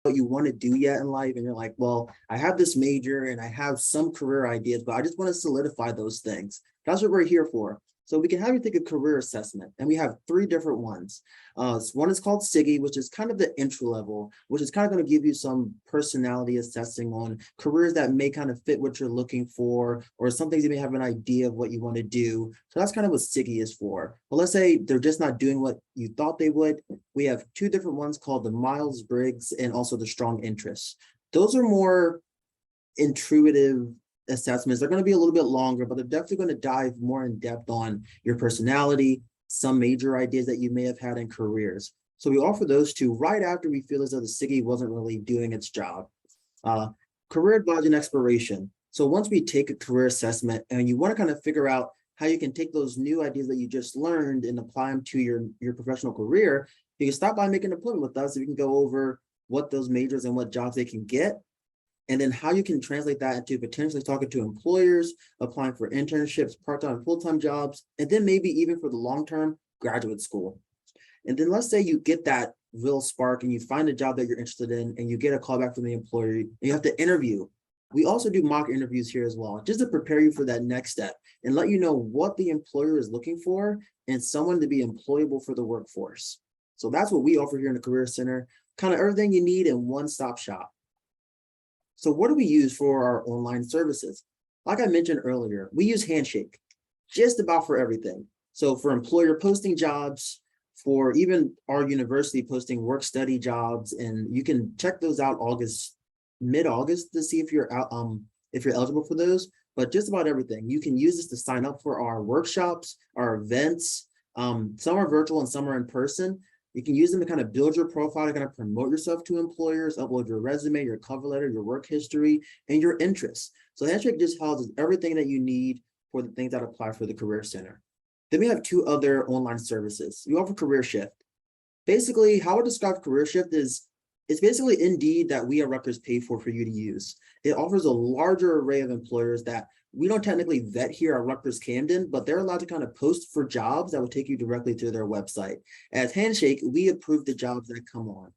what you want to do yet in life, and you're like, well, I have this major and I have some career ideas, but I just want to solidify those things. That's what we're here for. So we can have you take a career assessment, and we have three different ones. One is called SIGI, which is kind of the entry level, which is kind of going to give you some personality assessing on careers that may kind of fit what you're looking for, or some things you may have an idea of what you want to do. So that's kind of what SIGI is for. But let's say they're just not doing what you thought they would. We have two different ones called the Myers-Briggs and also the strong interests. Those are more intuitive assessments. They're going to be a little bit longer, but they're definitely going to dive more in depth on your personality, some major ideas that you may have had in careers. So we offer those two right after we feel as though the SIGI wasn't really doing its job. Career advising and exploration. So once we take a career assessment and you want to kind of figure out how you can take those new ideas that you just learned and apply them to your professional career, you can stop by and make an appointment with us. So we can go over what those majors and what jobs they can get, and then how you can translate that into potentially talking to employers, applying for internships, part-time, full-time jobs, and then maybe even for the long-term, graduate school. And then let's say you get that real spark and you find a job that you're interested in and you get a call back from the employer, and you have to interview. We also do mock interviews here as well, just to prepare you for that next step and let you know what the employer is looking for and someone to be employable for the workforce. So that's what we offer here in the Career Center, kind of everything you need in one-stop shop. So what do we use for our online services? Like I mentioned earlier, we use Handshake just about for everything. So for employer posting jobs, for even our university posting work study jobs, and you can check those out mid-August to see if you're eligible for those. But just about everything, you can use this to sign up for our workshops, our events. Some are virtual and some are in person. You can use them to kind of build your profile, to kind of promote yourself to employers, upload your resume, your cover letter, your work history, and your interests. So Handshake just houses everything that you need for the things that apply for the Career Center. Then we have two other online services. We offer Career Shift. Basically, how I describe Career Shift is it's basically Indeed that we at Rutgers pay for you to use. It offers a larger array of employers that we don't technically vet here at Rutgers Camden, but they're allowed to kind of post for jobs that will take you directly to their website. As Handshake, we approve the jobs that come on.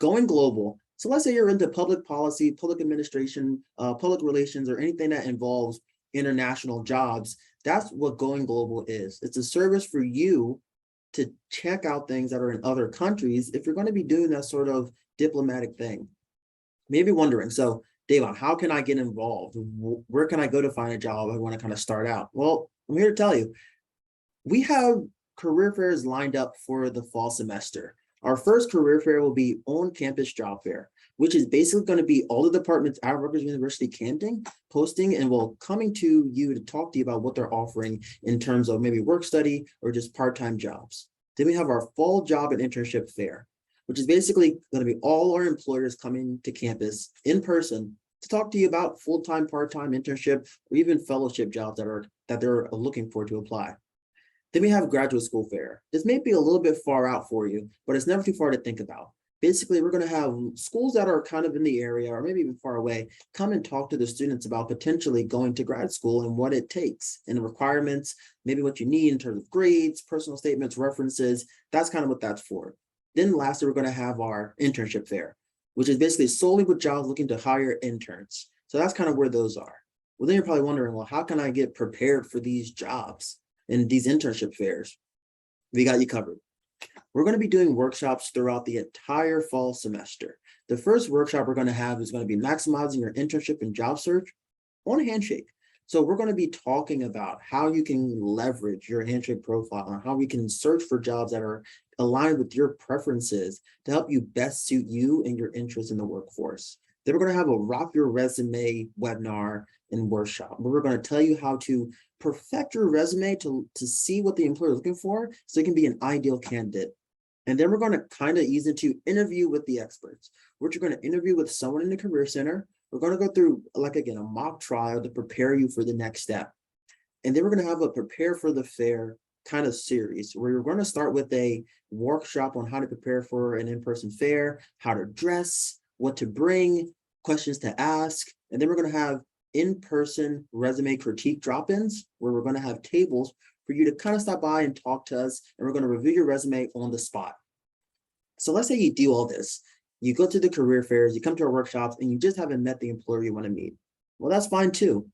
Going global. So let's say you're into public policy, public administration, public relations, or anything that involves international jobs. That's what Going Global is. It's a service for you to check out things that are in other countries if you're going to be doing that sort of diplomatic thing. Maybe wondering, so Davon, how can I get involved? Where can I go to find a job? I want to kind of start out. Well, I'm here to tell you, we have career fairs lined up for the fall semester. Our first career fair will be on-campus job fair, which is basically going to be all the departments at Rutgers University Camden posting and will coming to you to talk to you about what they're offering in terms of maybe work study or just part-time jobs. Then we have our fall job and internship fair, which is basically going to be all our employers coming to campus in person to talk to you about full-time, part-time internship, or even fellowship jobs that they're looking for to apply. Then we have graduate school fair. This may be a little bit far out for you, but it's never too far to think about. Basically, we're going to have schools that are kind of in the area or maybe even far away come and talk to the students about potentially going to grad school and what it takes and the requirements, maybe what you need in terms of grades, personal statements, references. That's kind of what that's for. Then lastly, we're going to have our internship fair, which is basically solely with jobs looking to hire interns. So that's kind of where those are. Well, then you're probably wondering, well, how can I get prepared for these jobs and these internship fairs? We got you covered. We're going to be doing workshops throughout the entire fall semester. The first workshop we're going to have is going to be maximizing your internship and job search on Handshake. So we're going to be talking about how you can leverage your Handshake profile and how we can search for jobs that are aligned with your preferences to help you best suit you and your interests in the workforce. Then we're going to have a Rock Your Resume webinar and workshop where we're going to tell you how to perfect your resume to see what the employer is looking for so you can be an ideal candidate. And then we're going to kind of ease into interview with the experts, which you're going to interview with someone in the Career Center. We're going to go through, like, again, a mock trial to prepare you for the next step. And then we're going to have a prepare for the fair kind of series where you're going to start with a workshop on how to prepare for an in-person fair, how to dress, what to bring, questions to ask. And then we're going to have in-person resume critique drop-ins where we're going to have tables for you to kind of stop by and talk to us, and we're going to review your resume on the spot. So let's say you do all this You go to the career fairs, you come to our workshops, and you just haven't met the employer you want to meet. Well, that's fine too,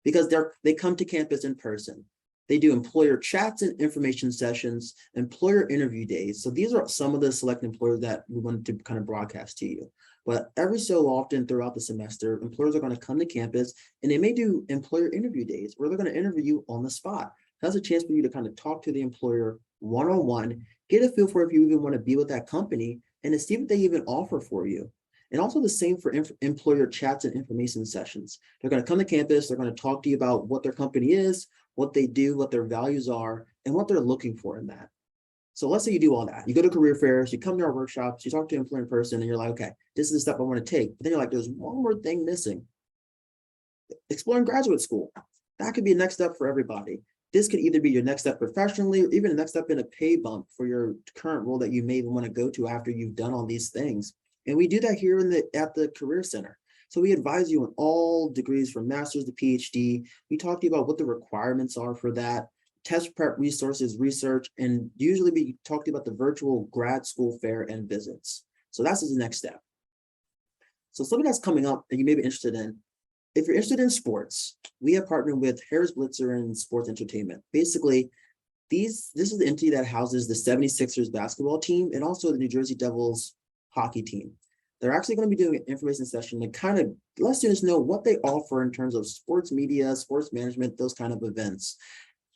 because they come to campus in person. They do employer chats and information sessions, employer interview days. So these are some of the select employers that we wanted to kind of broadcast to you. But every so often throughout the semester, employers are going to come to campus and they may do employer interview days where they're going to interview you on the spot. That's a chance for you to kind of talk to the employer one-on-one, get a feel for if you even want to be with that company, and to see what they even offer for you. And also the same for employer chats and information sessions. They're going to come to campus, they're going to talk to you about what their company is, what they do, what their values are, and what they're looking for in that. So let's say you do all that. You go to career fairs, you come to our workshops, you talk to an employer in person, and you're like, okay, this is the step I want to take. But then you're like, there's one more thing missing. Exploring graduate school. That could be a next step for everybody. This could either be your next step professionally, or even a next step in a pay bump for your current role that you may even want to go to after you've done all these things. And we do that here at the Career Center. So we advise you on all degrees from master's to PhD. We talk to you about what the requirements are for that, test prep resources, research, and usually we talk to you about the virtual grad school fair and visits. So that's the next step. So something that's coming up that you may be interested in, if you're interested in sports, we have partnered with Harris Blitzer and Sports Entertainment. Basically, this is the entity that houses the 76ers basketball team and also the New Jersey Devils hockey team. They're actually going to be doing an information session to kind of let students know what they offer in terms of sports media, sports management, those kind of events.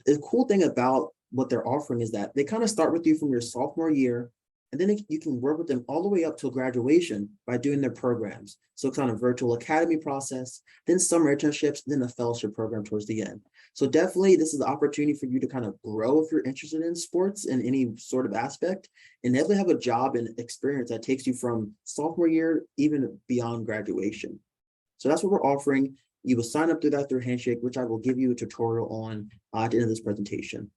The cool thing about what they're offering is that they kind of start with you from your sophomore year, and then you can work with them all the way up till graduation by doing their programs. So kind of virtual academy process, then summer internships, then a fellowship program towards the end. So definitely this is the opportunity for you to kind of grow if you're interested in sports in any sort of aspect, and definitely have a job and experience that takes you from sophomore year even beyond graduation. So that's what we're offering. You will sign up through that through Handshake, which I will give you a tutorial on at the end of this presentation.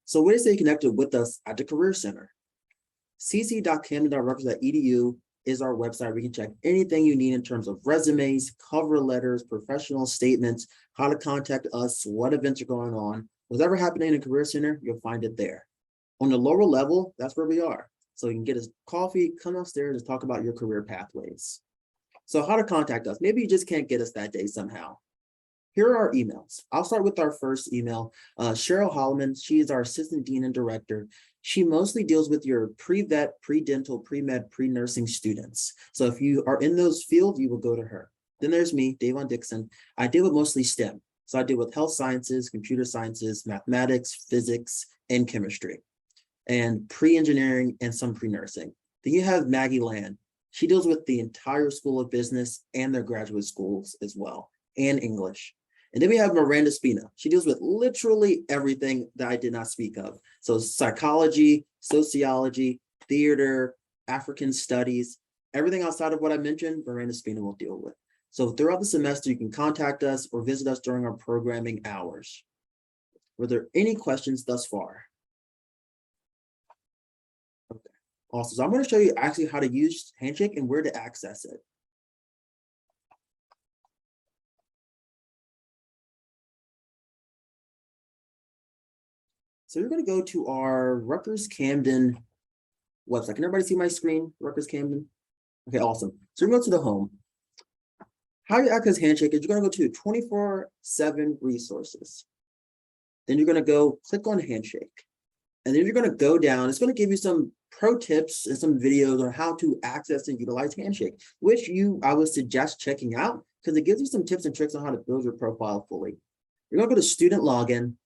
So where to stay connected with us at the Career Center? cc.camden.rutgers.edu is our website where you can check anything you need in terms of resumes, cover letters, professional statements, how to contact us, what events are going on. Whatever happening in the Career Center, you'll find it there. On the lower level, that's where we are. So you can get us coffee, come upstairs and talk about your career pathways. So how to contact us. Maybe you just can't get us that day somehow. Here are our emails. I'll start with our first email. Cheryl Holloman, she is our assistant dean and director. She mostly deals with your pre-vet, pre-dental, pre-med, pre-nursing students. So if you are in those fields, you will go to her. Then there's me, Davon Dixon. I deal with mostly STEM. So I deal with health sciences, computer sciences, mathematics, physics, and chemistry, and pre-engineering and some pre-nursing. Then you have Maggie Land. She deals with the entire School of Business and their graduate schools as well, and English. And then we have Miranda Spina. She deals with literally everything that I did not speak of. So psychology, sociology, theater, African studies, everything outside of what I mentioned, Miranda Spina will deal with. So throughout the semester, you can contact us or visit us during our programming hours. Were there any questions thus far? Okay, awesome. So I'm going to show you actually how to use Handshake and where to access it. So you're going to go to our Rutgers Camden website. Can everybody see my screen? Rutgers Camden? Okay, awesome. So we're going to go to the home. How you access Handshake is you're going to go to 24/7 resources. Then you're going to go click on Handshake. And then you're going to go down. It's going to give you some pro tips and some videos on how to access and utilize Handshake, which I would suggest checking out because it gives you some tips and tricks on how to build your profile fully. You're going to go to student login.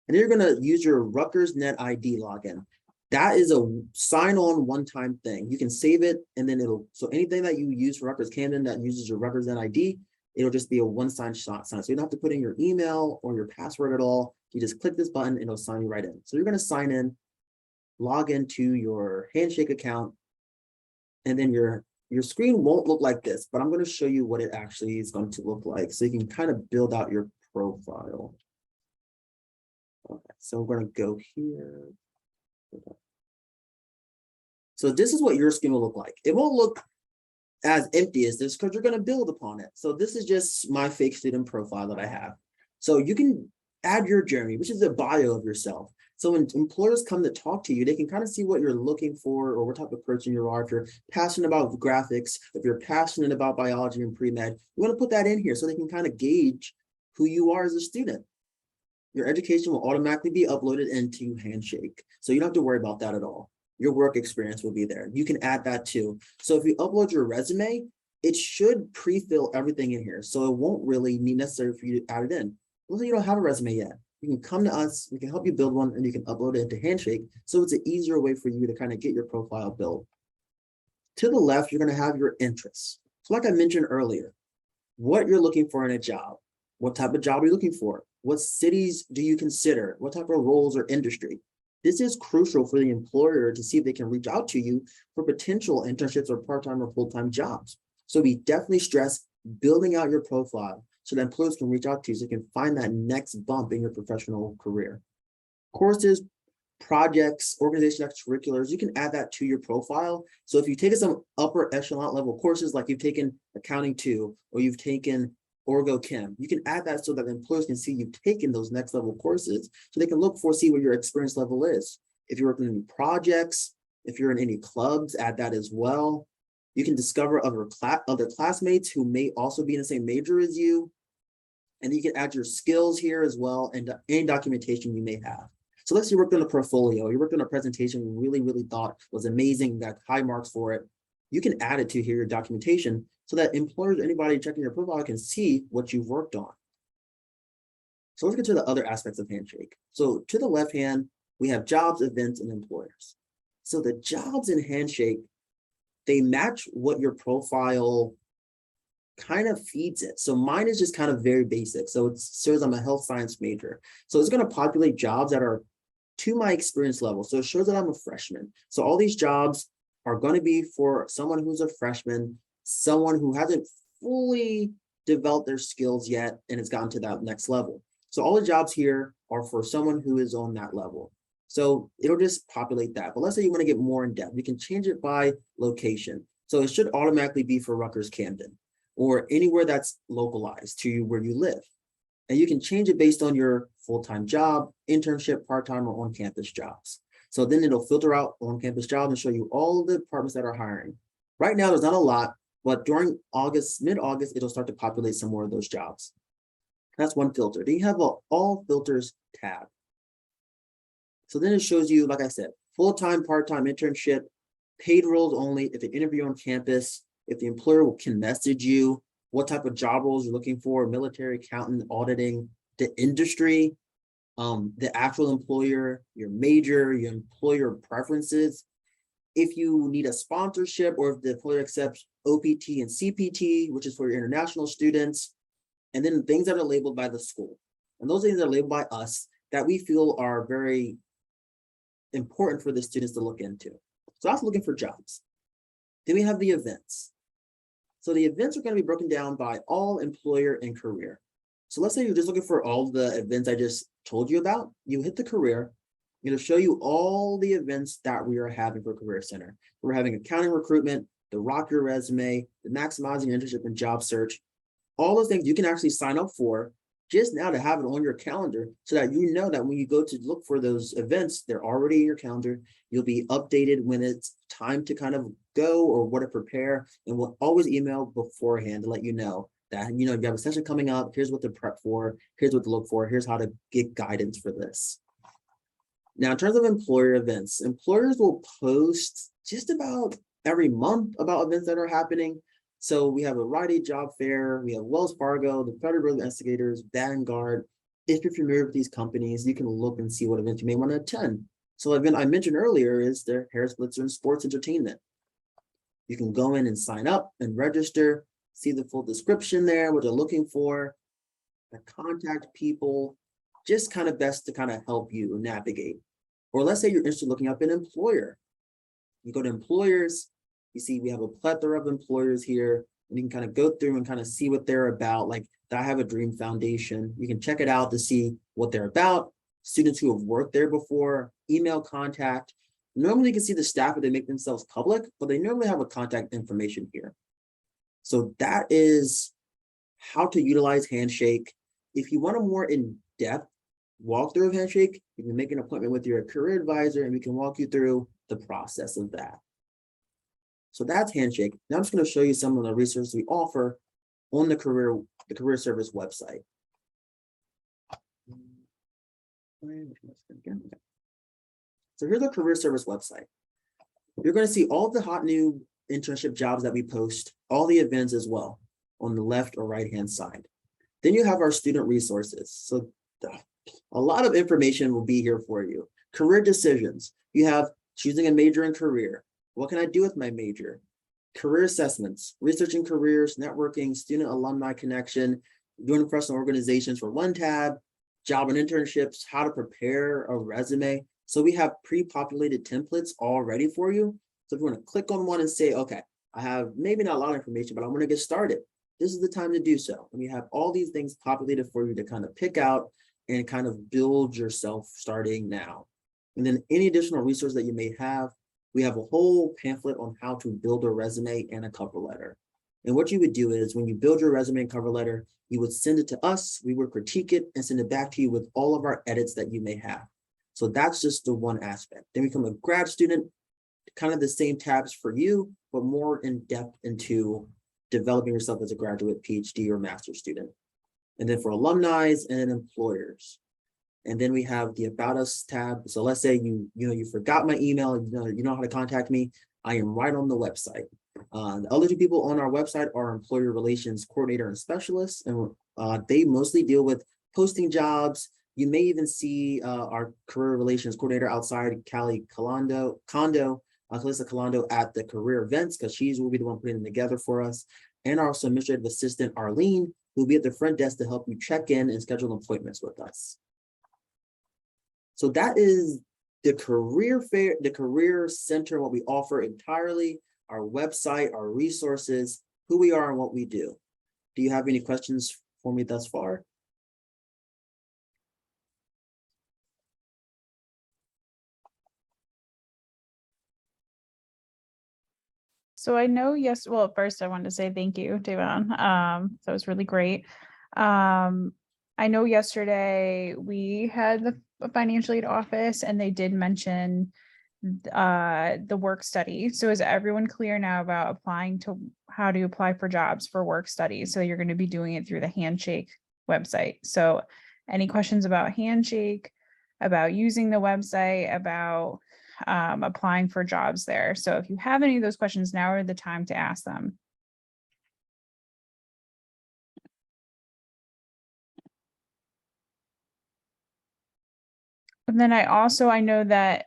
And then you're going to use your Rutgers Net ID login. That is a sign-on one-time thing. You can save it, and then so anything that you use for Rutgers Camden that uses your Rutgers Net ID, it'll just be a one-sign sign. So you don't have to put in your email or your password at all. You just click this button, and it'll sign you right in. So you're going to sign in, log into your Handshake account, and then your screen won't look like this, but I'm going to show you what it actually is going to look like so you can kind of build out your profile. Okay, so we're going to go here. Okay. So this is what your screen will look like. It won't look as empty as this because you're going to build upon it. So this is just my fake student profile that I have. So you can add your journey, which is a bio of yourself. So when employers come to talk to you, they can kind of see what you're looking for or what type of person you are. If you're passionate about graphics, if you're passionate about biology and pre-med, you want to put that in here so they can kind of gauge who you are as a student. Your education will automatically be uploaded into Handshake. So you don't have to worry about that at all. Your work experience will be there. You can add that too. So if you upload your resume, it should pre-fill everything in here. So it won't really be necessary for you to add it in. Let's say you don't have a resume yet. You can come to us, we can help you build one, and you can upload it into Handshake. So it's an easier way for you to kind of get your profile built. To the left, you're going to have your interests. So like I mentioned earlier, what you're looking for in a job. What type of job are you looking for? What cities do you consider? What type of roles or industry? This is crucial for the employer to see if they can reach out to you for potential internships or part-time or full-time jobs. So we definitely stress building out your profile so that employers can reach out to you so you can find that next bump in your professional career. Courses, projects, organization extracurriculars, you can add that to your profile. So if you've taken some upper echelon level courses, like you've taken accounting 2, or you've taken Orgo Chem, you can add that so that employers can see you've taken those next level courses so they can look for, see what your experience level is. If you're working in projects, if you're in any clubs, add that as well. You can discover other classmates who may also be in the same major as you. And you can add your skills here as well and any documentation you may have. So let's say you worked on a portfolio, you worked on a presentation you really thought was amazing, got high marks for it. You can add it to here, your documentation, so that employers, anybody checking your profile can see what you've worked on. So let's get to the other aspects of Handshake. So to the left hand, we have jobs, events, and employers. So the jobs in Handshake, they match what your profile kind of feeds it. So mine is just kind of very basic. So it says I'm a health science major. So it's going to populate jobs that are to my experience level. So it shows that I'm a freshman. So all these jobs are going to be for someone who's a freshman, someone who hasn't fully developed their skills yet and has gotten to that next level. So all the jobs here are for someone who is on that level. So it'll just populate that. But let's say you want to get more in depth. You can change it by location. So it should automatically be for Rutgers Camden or anywhere that's localized to where you live. And you can change it based on your full-time job, internship, part-time, or on-campus jobs. So then it'll filter out on-campus jobs and show you all the departments that are hiring. Right now, there's not a lot, but during August, mid-August, it'll start to populate some more of those jobs. That's one filter. Then you have a all filters tab. So then it shows you, like I said, full-time, part-time, internship, paid roles only, if an interview on campus, if the employer can message you, what type of job roles you're looking for, military, accountant, auditing, the industry, the actual employer, your major, your employer preferences, if you need a sponsorship or if the employer accepts OPT and CPT, which is for your international students, and then things that are labeled by the school. And those things are labeled by us that we feel are very important for the students to look into. So I was looking for jobs. Then we have the events. So the events are going to be broken down by all, employer, and career. So let's say you're just looking for all the events I just told you about. You hit the career. It'll show you all the events that we are having for Career Center. We're having accounting recruitment, the Rock Your Resume, the Maximizing Your Internship and Job Search. All those things you can actually sign up for just now to have it on your calendar so that you know that when you go to look for those events, they're already in your calendar. You'll be updated when it's time to kind of go or what to prepare. And we'll always email beforehand to let you know that, you know, if you have a session coming up, here's what to prep for, here's what to look for, here's how to get guidance for this. Now, in terms of employer events, employers will post just about every month about events that are happening. So we have a Rite Aid job fair, we have Wells Fargo, the Federal Bureau of Investigators, Vanguard. If you're familiar with these companies, you can look and see what events you may want to attend. So event I mentioned earlier is the Harris Blitzer and Sports Entertainment. You can go in and sign up and register, see the full description there, what they're looking for, the contact people, just kind of best to kind of help you navigate. Or let's say you're interested in looking up an employer. You go to employers, you see we have a plethora of employers here, and you can kind of go through and kind of see what they're about. Like the I Have a Dream Foundation, you can check it out to see what they're about, students who have worked there before, email contact. Normally you can see the staff if they make themselves public, but they normally have a contact information here. So that is how to utilize Handshake. If you want a more in-depth walkthrough of Handshake, you can make an appointment with your career advisor and we can walk you through the process of that. So that's Handshake. Now I'm just going to show you some of the resources we offer on the career service website. So here's the career service website. You're going to see all the hot new internship jobs that we post, all the events as well on the left or right hand side. Then you have our student resources. So a lot of information will be here for you. Career decisions. You have choosing a major in career. What can I do with my major? Career assessments, researching careers, networking, student alumni connection, doing professional organizations for one tab, job and internships, how to prepare a resume. So we have pre-populated templates all ready for you. So if you want to click on one and say, okay, I have maybe not a lot of information, but I want to get started. This is the time to do so. And we have all these things populated for you to kind of pick out and kind of build yourself starting now. And then any additional resource that you may have, we have a whole pamphlet on how to build a resume and a cover letter. And what you would do is when you build your resume and cover letter, you would send it to us, we would critique it and send it back to you with all of our edits that you may have. So that's just the one aspect. Then become a grad student, kind of the same tabs for you, but more in depth into developing yourself as a graduate, PhD, or master's student. And then for alumni and employers. And then we have the About Us tab. So let's say you forgot my email, you know how to contact me. I am right on the website. The other two people on our website are employer relations coordinator and specialists, and they mostly deal with posting jobs. You may even see our career relations coordinator outside, Calissa Calondo at the career events, because she will be the one putting them together for us. And our also administrative assistant, Arlene, who will be at the front desk to help you check in and schedule appointments with us. So that is the career fair, the career center, what we offer entirely, our website, our resources, who we are and what we do. Do you have any questions for me thus far? So I know, yes, well, first I wanted to say thank you, Devon. That was really great. I know yesterday we had the financial aid office and they did mention the work study. So is everyone clear now about applying to how to apply for jobs for work study? So you're going to be doing it through the Handshake website. So any questions about Handshake, about using the website, about applying for jobs there? So if you have any of those questions, now are the time to ask them. And then I know that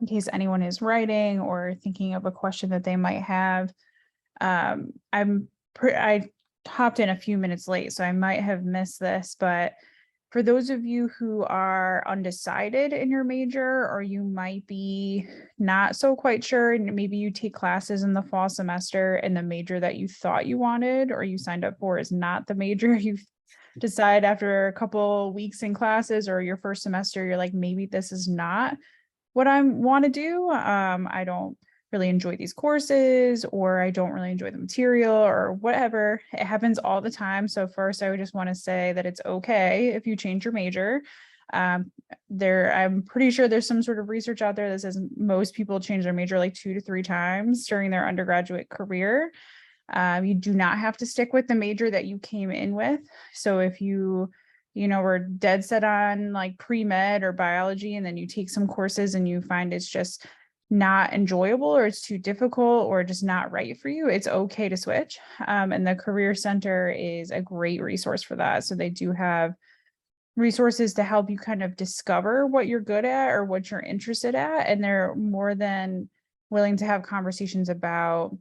in case anyone is writing or thinking of a question that they might have, I hopped in a few minutes late, so I might have missed this, but for those of you who are undecided in your major, or you might be not so quite sure, and maybe you take classes in the fall semester and the major that you thought you wanted or you signed up for is not the major you decide after a couple weeks in classes or your first semester, you're like, maybe this is not what I want to do. I don't really enjoy these courses, or I don't really enjoy the material, or whatever. It happens all the time. So first, I would just want to say that it's okay if you change your major. I'm pretty sure there's some sort of research out there that says most people change their major like 2 to 3 times during their undergraduate career. You do not have to stick with the major that you came in with. So if you were dead set on like pre-med or biology, and then you take some courses and you find it's just not enjoyable, or it's too difficult, or just not right for you, it's okay to switch. And the Career Center is a great resource for that. So they do have resources to help you kind of discover what you're good at or what you're interested at. And they're more than willing to have conversations about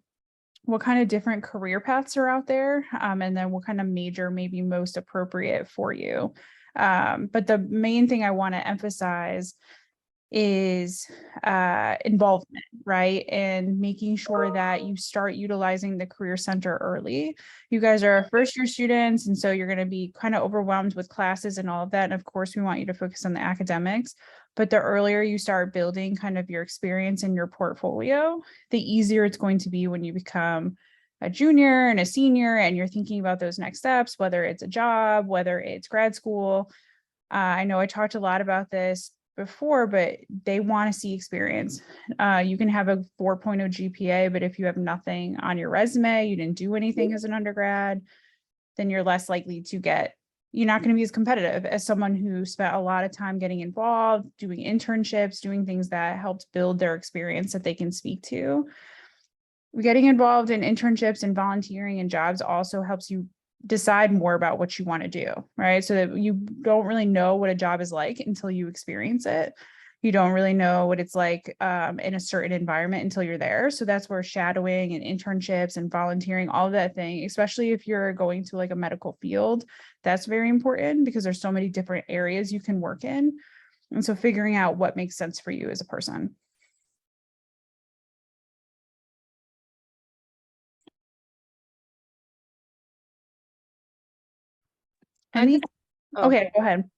what kind of different career paths are out there, and then what kind of major may be most appropriate for you. But the main thing I want to emphasize is involvement, right? And making sure that you start utilizing the Career Center early. You guys are first year students, and so you're going to be kind of overwhelmed with classes and all of that. And of course, we want you to focus on the academics. But the earlier you start building kind of your experience in your portfolio, the easier it's going to be when you become a junior and a senior and you're thinking about those next steps, whether it's a job, whether it's grad school, I know I talked a lot about this before, but they want to see experience. You can have a 4.0 GPA, but if you have nothing on your resume, you didn't do anything as an undergrad, then you're less likely to get, you're not going to be as competitive as someone who spent a lot of time getting involved, doing internships, doing things that helped build their experience that they can speak to. Getting involved in internships and volunteering and jobs also helps you decide more about what you want to do, right? So that you don't really know what a job is like until you experience it. You don't really know what it's like in a certain environment until you're there. So that's where shadowing and internships and volunteering, all of that thing, especially if you're going to like a medical field, that's very important because there's so many different areas you can work in. And so figuring out what makes sense for you as a person. Any? Oh. Okay, go ahead.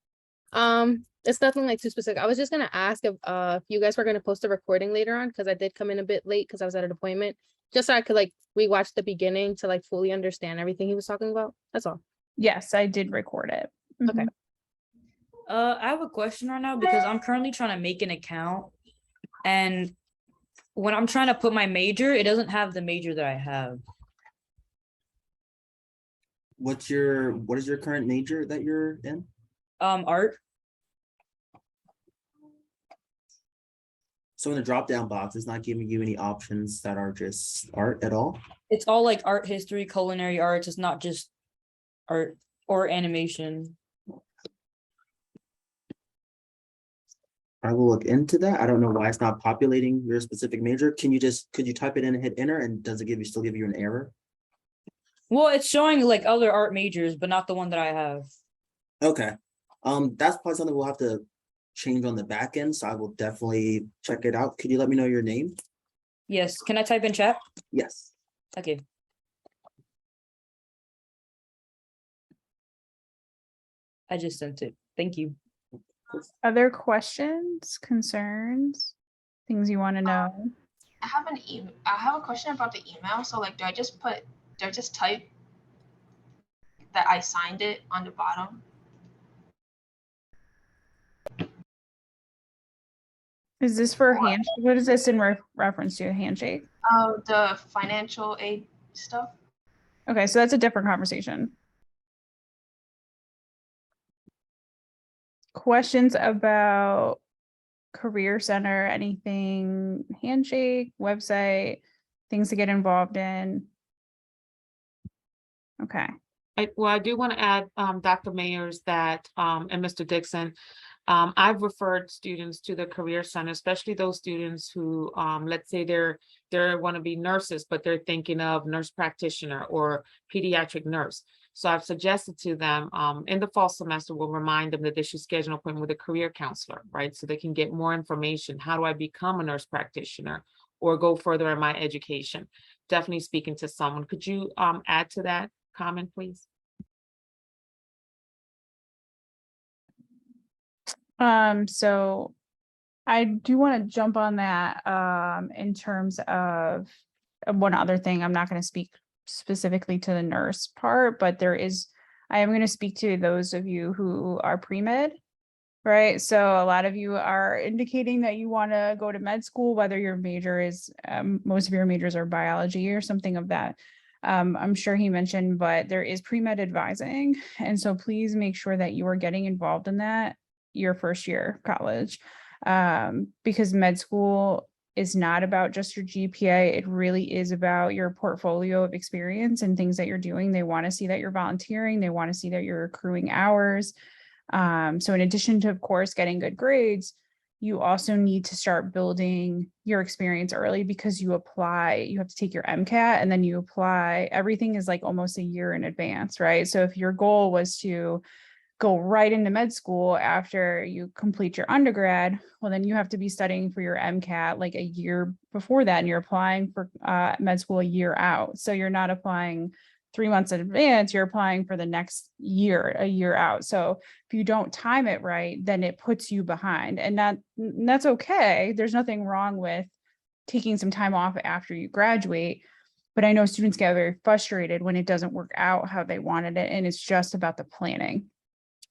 It's nothing like too specific. I was just gonna ask if you guys were gonna post a recording later on, because I did come in a bit late because I was at an appointment, just so I could like rewatch the beginning to like fully understand everything he was talking about. That's all. Yes, I did record it. Okay. I have a question right now because I'm currently trying to make an account, and when I'm trying to put my major, it doesn't have the major that I have. What is your current major that you're in? Art. So in the drop-down box, it's not giving you any options that are just art at all? It's all like art history, culinary arts. It's not just art or animation. I will look into that. I don't know why it's not populating your specific major. Could you type it in and hit enter, and does it still give you an error? Well, it's showing like other art majors, but not the one that I have. Okay. That's probably something we'll have to change on the back end, so I will definitely check it out. Could you let me know your name? Yes. Can I type in chat? Yes. Okay. I just sent it. Thank you. Other questions, concerns, things you want to know? I have a question about the email. So like, do I just type that I signed it on the bottom? Is this for handshake? What is this in reference to? A handshake? The financial aid stuff. Okay, so that's a different conversation. Questions about Career Center, anything, handshake, website, things to get involved in? Okay. I do want to add, Dr. Mayers, that, and Mr. Dixon, I've referred students to the Career Center, especially those students who, let's say they want to be nurses, but they're thinking of nurse practitioner or pediatric nurse. So I've suggested to them, in the fall semester, we'll remind them that they should schedule an appointment with a career counselor, right? So they can get more information. How do I become a nurse practitioner or go further in my education? Definitely speaking to someone. Could you add to that comment, please? So I do want to jump on that in terms of one other thing. I'm not going to speak specifically to the nurse part, but I am going to speak to those of you who are pre-med, right? So a lot of you are indicating that you want to go to med school, whether your major is, most of your majors are biology or something of that. I'm sure he mentioned, but there is pre-med advising. And so please make sure that you are getting involved in that your first year of college, because med school is not about just your GPA. It really is about your portfolio of experience and things that you're doing. They want to see that you're volunteering. They want to see that you're accruing hours. So in addition to, of course, getting good grades, you also need to start building your experience early, because you have to take your MCAT and then you apply. Everything is like almost a year in advance, right? So if your goal was to go right into med school after you complete your undergrad, well, then you have to be studying for your MCAT like a year before that, and you're applying for med school a year out. So you're not applying 3 months in advance, you're applying for the next year, a year out. So if you don't time it right, then it puts you behind, and that's okay. There's nothing wrong with taking some time off after you graduate. But I know students get very frustrated when it doesn't work out how they wanted it, and it's just about the planning.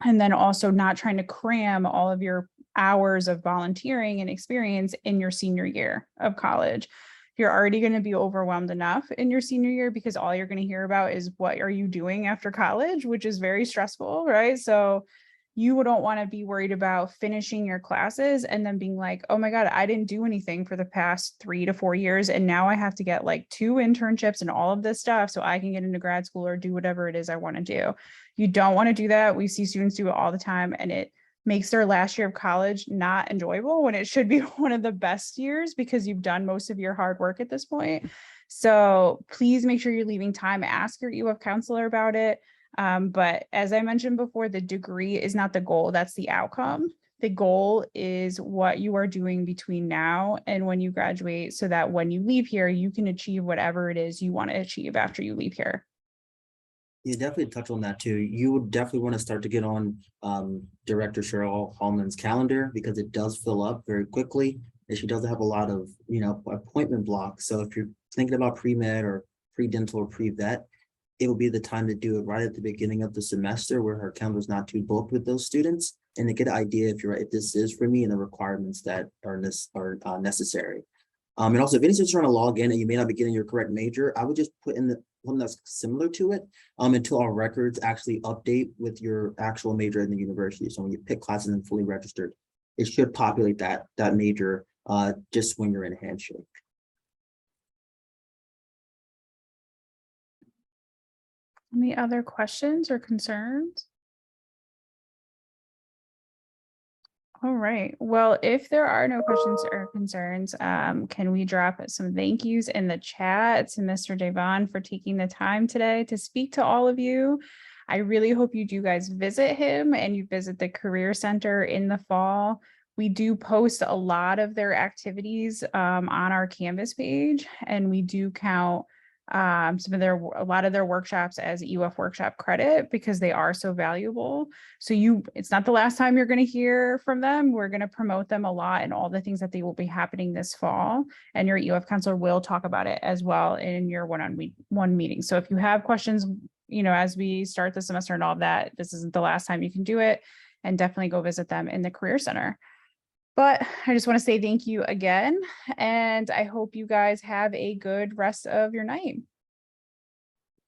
And then also not trying to cram all of your hours of volunteering and experience in your senior year of college. You're already going to be overwhelmed enough in your senior year because all you're going to hear about is what are you doing after college, which is very stressful, right? So you don't want to be worried about finishing your classes and then being like, oh my God, I didn't do anything for the past 3 to 4 years. And now I have to get like 2 internships and all of this stuff so I can get into grad school or do whatever it is I want to do. You don't want to do that. We see students do it all the time, and it makes their last year of college not enjoyable when it should be one of the best years because you've done most of your hard work at this point. So please make sure you're leaving time. Ask your EOF counselor about it. But as I mentioned before, the degree is not the goal, that's the outcome. The goal is what you are doing between now and when you graduate so that when you leave here, you can achieve whatever it is you want to achieve after you leave here. You definitely touch on that too. You would definitely want to start to get on Director Cheryl Hallman's calendar because it does fill up very quickly. And she doesn't have a lot of, appointment blocks. So if you're thinking about pre-med or pre-dental or pre-vet, it will be the time to do it right at the beginning of the semester where her calendar is not too booked with those students, and to get an idea if this is for me and the requirements that are necessary. And also, if any students are trying to log in and you may not be getting your correct major, I would just put in the one that's similar to it until our records actually update with your actual major in the university. So when you pick classes and fully registered, it should populate that major just when you're in a handshake. Any other questions or concerns? All right. Well, if there are no questions or concerns, can we drop some thank yous in the chat to Mr. Devon for taking the time today to speak to all of you. I really hope you do guys visit him and you visit the Career Center in the fall. We do post a lot of their activities on our Canvas page, and we do count a lot of their workshops as EOF workshop credit because they are so valuable. So it's not the last time you're going to hear from them. We're going to promote them a lot and all the things that they will be happening this fall. And your EOF counselor will talk about it as well in your one-on-one meeting. So if you have questions, as we start the semester and all of that, this isn't the last time you can do it, and definitely go visit them in the Career Center. But I just want to say thank you again, and I hope you guys have a good rest of your night.